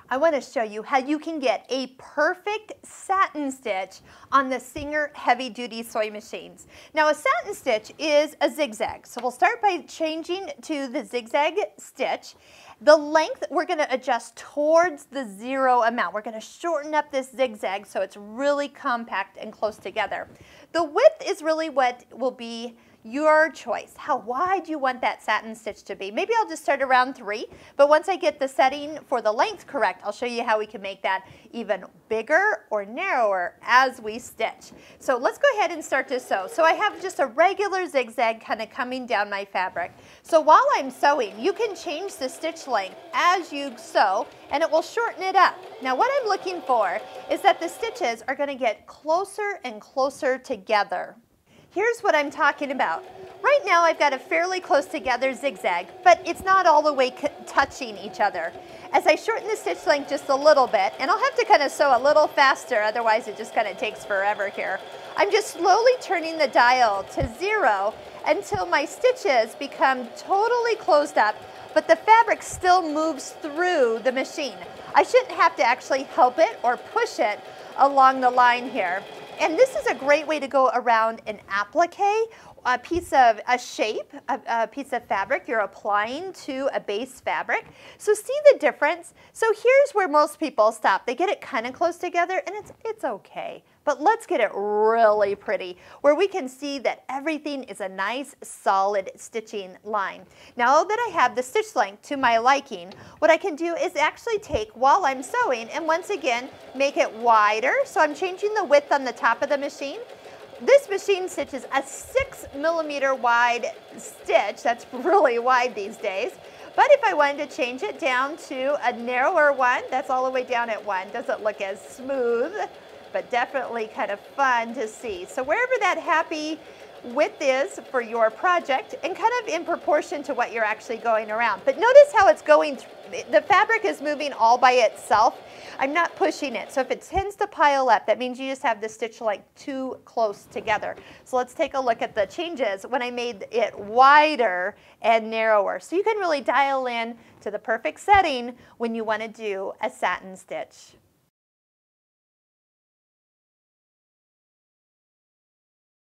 I want to show you how you can get a perfect satin stitch on the Singer heavy duty sewing machines. Now a satin stitch is a zigzag, so we'll start by changing to the zigzag stitch. The length we're going to adjust towards the 0 amount. We're going to shorten up this zigzag so it's really compact and close together. The width is really what will be your choice. How wide you want that satin stitch to be. Maybe I'll just start around 3, but once I get the setting for the length correct, I'll show you how we can make that even bigger or narrower as we stitch. So let's go ahead and start to sew. So I have just a regular zigzag kind of coming down my fabric. So while I'm sewing, you can change the stitch length as you sew and it will shorten it up. Now what I'm looking for is that the stitches are going to get closer and closer together. Here's what I'm talking about. Right now I've got a fairly close together zigzag, but it's not all the way touching each other. As I shorten the stitch length just a little bit, and I'll have to kind of sew a little faster, otherwise it just kind of takes forever here. I'm just slowly turning the dial to 0 until my stitches become totally closed up, but the fabric still moves through the machine. I shouldn't have to actually help it or push it along the line here. And this is a great way to go around an applique, a piece of a piece of fabric you're applying to a base fabric. So see the difference? So here's where most people stop. They get it kind of close together and it's okay. But let's get it really pretty where we can see that everything is a nice solid stitching line. Now that I have the stitch length to my liking, what I can do is actually take while I'm sewing and once again make it wider. So I'm changing the width on the top of the machine. This machine stitches a 6mm wide stitch. That's really wide these days. But if I wanted to change it down to a narrower one, that's all the way down at 1. Doesn't look as smooth, but definitely kind of fun to see. So wherever that happy width is for your project and kind of in proportion to what you're actually going around. But notice how it's going, the fabric is moving all by itself. I'm not pushing it. So if it tends to pile up, that means you just have the stitch length too close together. So let's take a look at the changes when I made it wider and narrower. So you can really dial in to the perfect setting when you want to do a satin stitch.